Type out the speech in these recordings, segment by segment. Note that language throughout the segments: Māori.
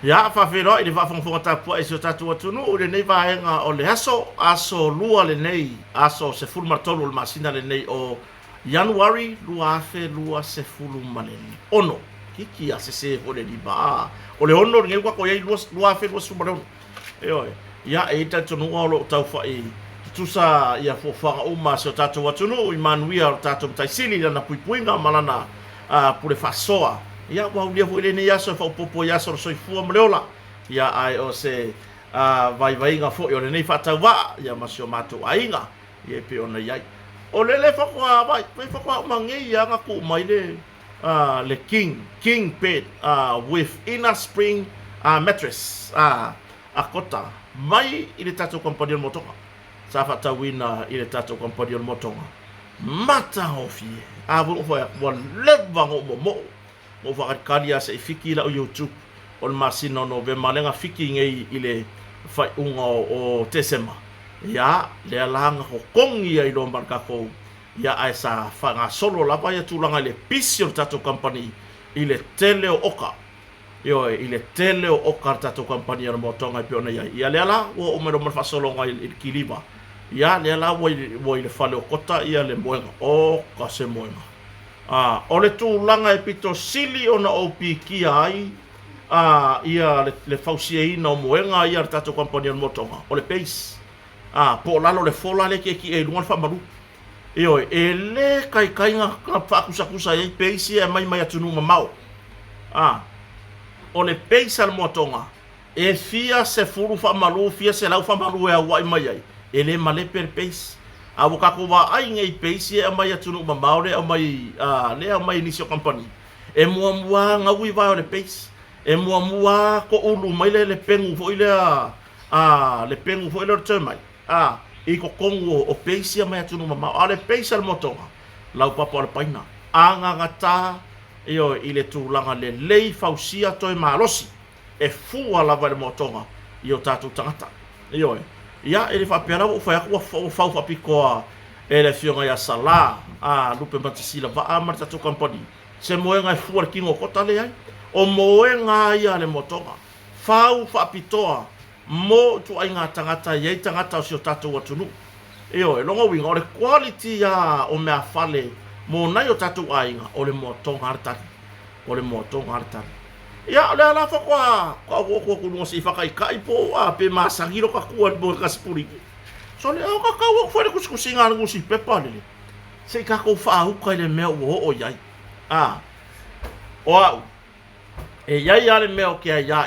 Ya fa fero i le va fonga ta po e so tatu atu no le nei va nga o le aso lua le nei aso se full martolo le masina le nei o January lua fe lua se full maleni ono kiki a se o le liba o le ono nge kwa ko ye lua fe lua su maloni ya e tatu no o tau fa e tusa ia fo fa o ma so tatu atu no i manuia tatu tai sili na puipuinga malana pure fa soa ia wa ulia fo le nei aso fa popo ya so fu mleola ia ai o se vai nga fo yo nei fa tawa ia masio mato ainga ia pe ona ia o le fa kwa vai fa kwa mangi ia nga ku mai le king bed with inner spring mattress akota mai ile tato compagnon motonga sa fa tawina ile tato compagnon motonga mata ofie avu fo ya leva mo o whakakaria se fiki la o YouTube o le masina no ve malenga fiki ngei ile fai unga o tesema ya le alanga ko kongi ai lo marka ko ya ai sa fanga solo la pa ya tulanga le pisio tato company ile tele o oka ile tele o oka tato company no motonga pe ona ya le ala o mero mar fa solo ngai il kiliba ya le ala wo ile fale o kota ya le moenga o ka se moenga o le tūlanga e pito sili ona o piki ai ia le fausia o moenga ia le tato company motonga o le peis po lalo le fola le ki e lunga fa maru e le kai nga ka kusa e peis e mai atunu mau o le peis al motonga e fia se furu fa maru fia se lau fa maru e wai mai ai e le male per peis awu kako wa ai ngai peisi e mai atunu mamaure o mai le mai inisio company e mua ngawi va o le peisi e mua ko ulu mai le pengu fo ile le pengu fo ile termai i ko kongo o peisi mai atunu mama ale peisi al motonga lau papa le paina anga ngata ile tūlanga le lei fausia toi malosi e fua lava le motonga i o tatu tangata ia ele fa pera o fa fa pikoa ele fionga ya sala lupe matisila va marta to company se moenga fuar kingo kota le ai o moenga ia le motonga fa pitoa mo tu ai nga tangata ye tangata o tatu watunu e longo winga o le quality ya o me afale mo na yo tatu ainga o le motonga harta ya le ala fa ko no si fa kai po pe masagiro ka ku bo ka spuri so le ka ka fo le kusinga ngo si pepa le se ka ko fa hu ka le me o yai e yai ale me o ke ya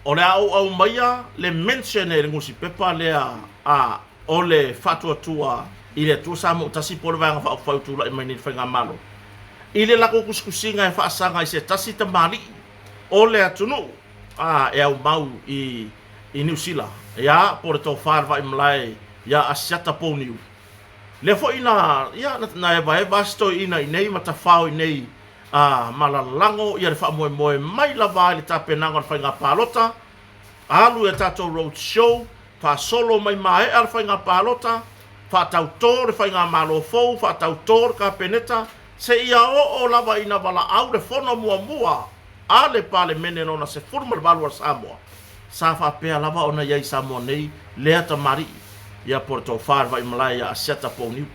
o le au maia le mention le ngo si pepa le o le fatua tua ile tu sa mo tasi po le va fa tu la mai ni fa malo ile la ko kusinga e fa sanga se tasi te mali o le atunu e au mau i New Zealand ya por to far vai mlai ya asiata poniu le fo ina ya na e vai basto ina nei mata fao nei malalango ia le fa mo mai la vai ta penanga fa nga palota alu e tato road show fa solo mai al fa nga palota fa tautor fa nga malo fo fa tautor ka peneta se ia o lava ina vala au le fono mua ale pale mene no na se formal valua Samoa sa fa pe lava ona ia Samoa nei le ata mari ia porto far vai malaya asiata poniu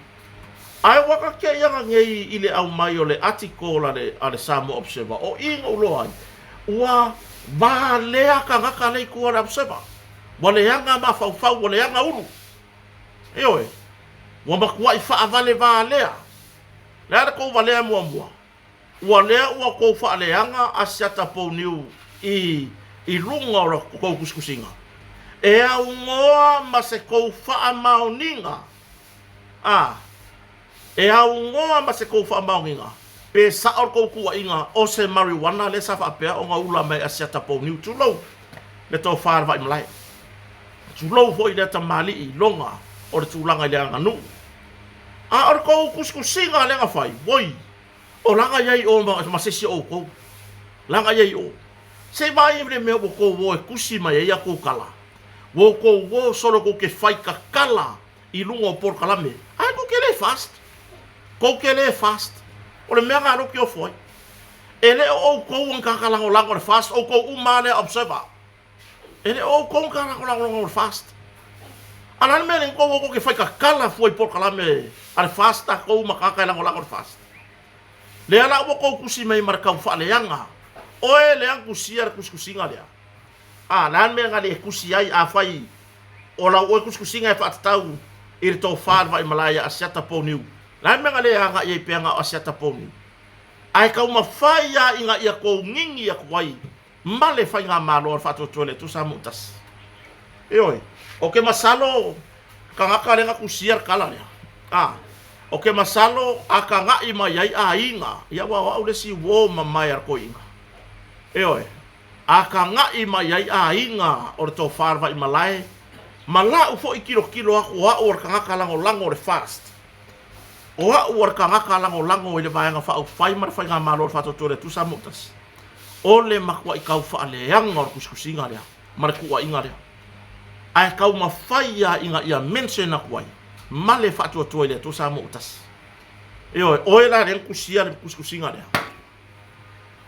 ai waka ke ia ngei ile au mai o le article ale Samoa Observer o ingo loai ua va le aka ngaka nei ku ala observer wale yanga ma fa wale yanga ulu wa makua i fa avale va lea la ko vale mua ua lea ua ko fa leanga asiata poniu i lunga ora ko kuskusinga e au ngoa ma se ko fa maoninga e au ngoa ma se ko fa maoninga pe sa or ko ku inga o se marijuana le sa fa pe o nga ula mai asiata poniu tulo le to far vai mlai tulo foi le tamali i longa o le tulanga le nganu or ko kuskusinga le nga fai boy o langa yai o ma se si o ko langa yai o se vai evre me o ko wo kusi mai ya ko kala wo ko wo solo ko ke fai ka kala i lungo por kalame ai ko ke le fast o le mega ro ki o foi ele o ko un kakalango lango fast o ko umane observer ele o ko kakalango lango fast alan men ko ko ke fai ka kala foi por kala me al fast ko makakalango lango fast le ala mo ko kusi mai marka fa le yanga o ele ang kusiar kuskusinga dia lan men ngale kusiai a fai o la o kuskusinga fa tau ir to far vai malaya asiata poniu lan men ngale anga ye penga asiata poniu ai kau mafaya inga ia ko ngingi ia kuai male fai nga malo fa to tole tu samutas oi oke masalo kanga kale nga kusiar kala ya oke masalo aka nga ima yai inga ya wa ule si wo mamaya ko inga oi aka nga ima yai inga or to farva imalai mala ufo ikilo aku wa or kanga kala ngolango re fast Oa uar kanga kalango lango ile baanga fa fai mar fai nga malor fa totore tu samutas. Ole makwa ikau fa ale yang or kuskusinga dia. Mar kuwa inga dia. Ai kau mafai ya inga ia mention na kuai. Male fa totore tu samutas. Yo oela ren kusia kuskusinga dia.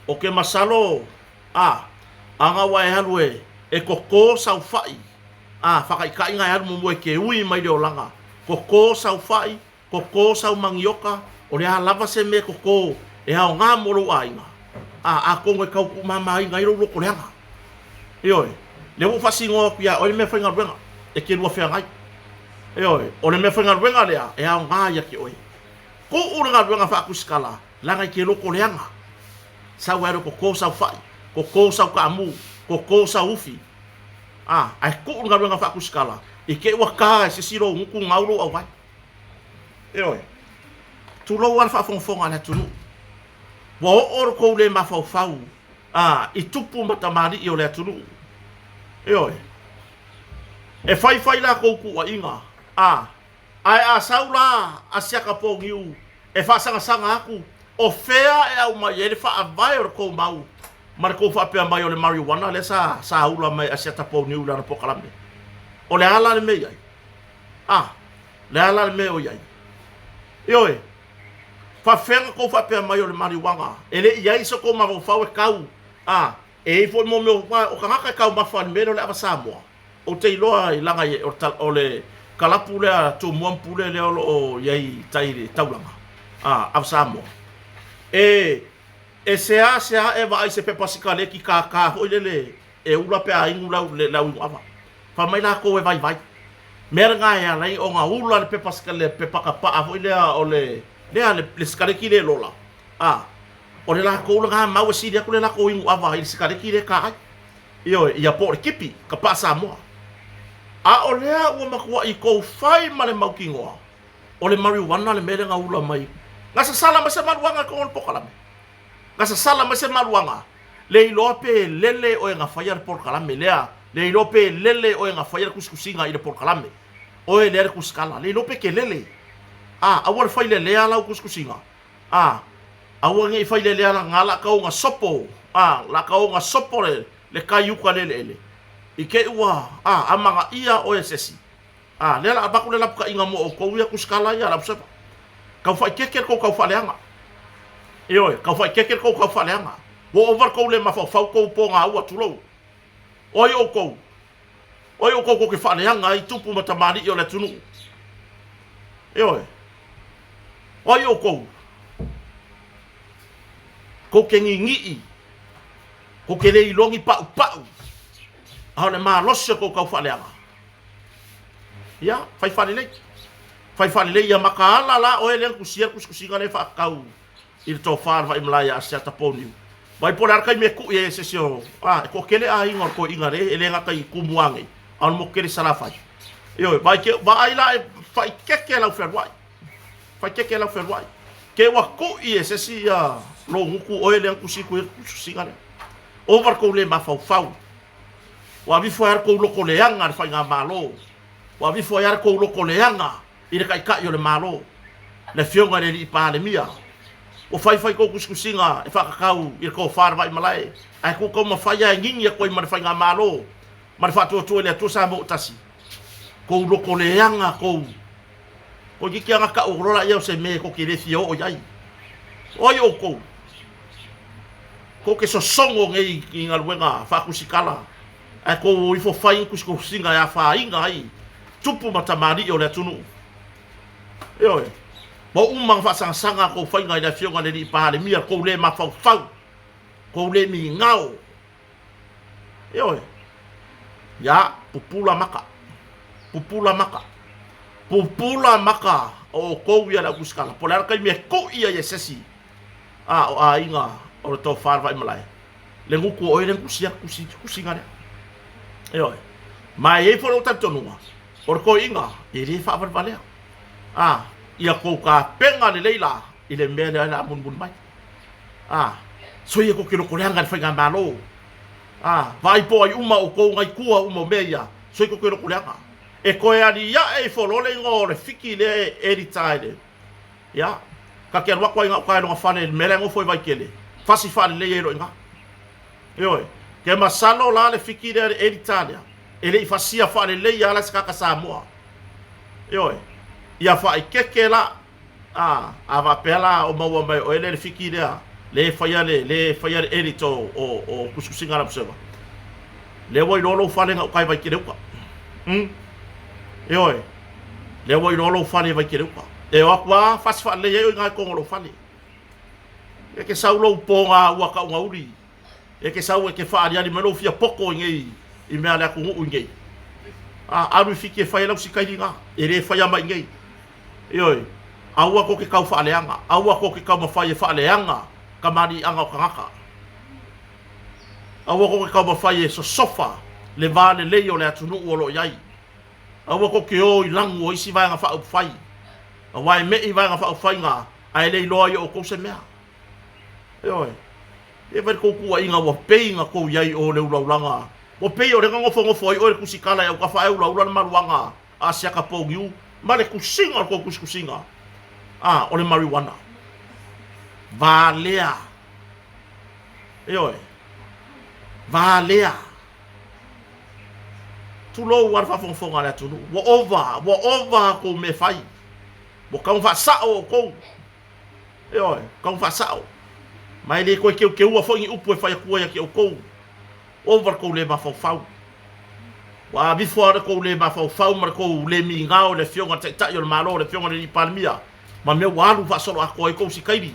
Oke masalo anga wai halwe e koko sau fai. Fa kai ka inga ya mo ke ui mai de olanga. Koko sau fai koko sau mangioka o le lava se me koko e ha nga moro ainga ko ngai kau ku mama inga iro ko lenga oi le mo fasingo ku ya o le me fenga benga e ke lo fenga oi o le me fenga benga le e ha nga ya ki oi ko o nga benga fa ku skala la ngai ke lo ko lenga sa wa ro koko sau fai koko sau kamu koko sau ufi ai ko nga benga fa ku skala e ke wa ka se siro ngu ngaulo au vai oi tu lo war fa fonga na tunu wo or ko le ma fa fau i tupu matamari i o le tunu oi e fai la ko ku wa inga ai saula asiaka po ngiu e fa sanga aku o fea e au mai ele fa vai or ko mau mar ko fa pe mai o le marijuana le sa ula mai asiata po ngiu la po kalambe o le ala le mei ai le ala le mei o yai Oi. Fa fenga ko fa pe mai o le marijuana. Ele ia iso ko ma fa o kau. E fo mo o kanga kau ma fa meno le Samoa. O te iloa I langa ye o le kalapule to mo pule le o yai taire taulanga. Samoa. E sea e vai se pe pasikale ki ka ho le e ula pe a ingula le la ava. Fa mai la ko e vai. Merga ya lai o nga ula le pepa skale pepa ka pa avo ile o le skale ki le lola o le la ko nga mau si dia ko le la ko ingu ava ile skale ki le ka io ia por kipi ka pa Samoa o le o makua I ko fai male mau kingoa o le marijuana le mele nga ula mai nga sa sala ma se maluanga ko on pokalame nga sa sala ma se maluanga le ilope lele o nga fire por kalame lea le ilope lele o nga fire kuskusinga ile por kalame o le kuskala le ilope ke lele awar fai lele ala kuskusinga awar ngai fai lele ala ngala ka nga sopo la ka nga sopo le kayuka lele ike ua amanga ia o sesi le la abaku le lapka inga mo o ko ia kuskala ia la sepa ka fai keker ko ka fai anga ka fai keker ko ka fai anga wo over ko le mafa fa ko po nga ua tulo Oi o ko ke fa leanga I tupu matamari I o le tunu. Oi o ko. Ko ke ngi. Ko ke le ilongi pa. Ha le ma losse ko ka fa leanga. Ya, fai fa le. Fai fa le ya makala la o ele kusia kusinga le fa kau. Il to far va imlaya asia taponiu. Vai polar kai me ku e sesio ko kele inga ko inga re ele nga kai kumuangi al mo kele salafai vai ke vai la fai keke la ferwai ke wa ku e sesia lo nguku o ele ku siku singa over ko le ma fau wa vi foar ko lo ko le anga fai nga malo wa vi foar ko lo ko le anga ile kai ka yo le malo le fionga le pa le mia o fai ko kuskusinga e whakakau I ko wharwa I malai ai ko ma whai a ngingi ko I marwhai ngā malo marwha tua le tua sa mo tasi ko loko le anga ko kiki anga ka urora iau se me ko ki le fio o iai oi o ko ko ke so songo ngai inga luenga fa kusikala ai ko ifo fai kusko singa ya fa inga ai tupu matamari o le tunu yo mo umang fa sanga ko fai ngai da fionga le pa le mia ko le ma fa ko le mi ngao yo ya pupula maka o ko ia la kuskala polar kai me ko ia ye sesi a inga o to far vai malai le nguku o le kusinga yo mai e folo tanto no or ko inga e le fa vale ia ko ka penga le leila ile mele ala mun mai so ia ko kilo ko langa fa ngambalo vai po ai uma o ko ngai kua uma meia so ko kilo ko langa e koe ali ia e folole ngore fiki le editaide ya ka ke wa ko inga ka no fa le mele ngo foi vai kele fasi fa le yero inga yo ke masalo la le fiki le editalia ele fasia fa le ya la ska ka Samoa yo ia fa ikeke la ava pela o maua mai o ele fiki le faya edito o kuskusinga la pseva le wai lolo fa le nga kai vai kele uka yo le wai lolo fa le vai kele uka e wa kwa fas fa le yo nga ko lo fa le e ke saulo ponga wa ka ngauri e ke sau e ke fa ali melo fia poko ngai i me ala ku ngai aru fiki fa ela usikai nga e le fa mai ngai yo aua ko ke kau fa leanga aua ko ke kau mafai fa leanga kamari anga o kangaka aua ko ke kau mafai so sofa le vale le o le atunu o lo yai aua ko ke o langu o isi vai nga fa fai awai me i vai nga fa fai nga ai le lo yo ko se mea yo e ver ko ku inga wa pe nga ko yai o le ulanga o pe o le ngofo o le kusikala ya ka fa e ulanga maluanga asia ka pogiu male kusinga ko kusinga ole marijuana valea valea tu lo war fa fonga la tu wo over ko me fai bo kan fa sao ko kan fa sao mai le ko ke wa fongi upu fa ko ya ke ko over ko le ma fa wa before ko le ma fa mar ko le mi ngao le fionga ta yo malo le fionga le palmia ma me walu fa solo ko ko si kairi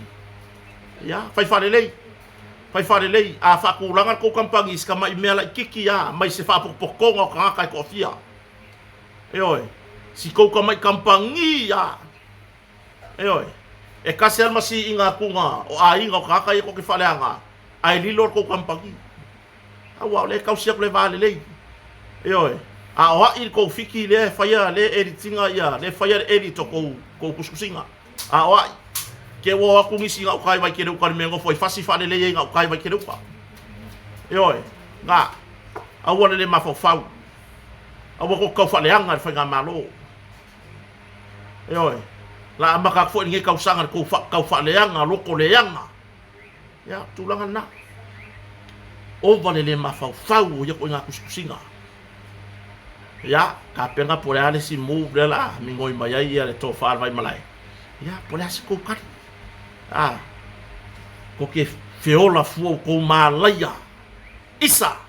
ya fai fa le a fa ku langa ko kampangi ska mai mela kiki ya mai se fa poko ngo ka ko fia si ko ka mai kampangi ya e ka sel masi inga kunga o a inga ka ko ke fa le anga ai lilo ko kampangi wa le ka sia le vale le a wa il ko fiki le faya le editinga ya le faya edito ko kuskusinga a wa ke wo ku ngisi nga kai vai ke ru kan mengo foi fasi fa le nga kai vai ke ru pa nga a wa le ma fa a wa ko fa le anga fa nga malo la ma ka fo nge ka usanga ko fa le anga lo ko le anga ya tulangan na o va le ma fa o ya ko nga kuskusinga ya ka penga por ale si move la mi ngoi mai ia le to far vai malai ya por asi ko ka ko ke feola fu ko malaya isa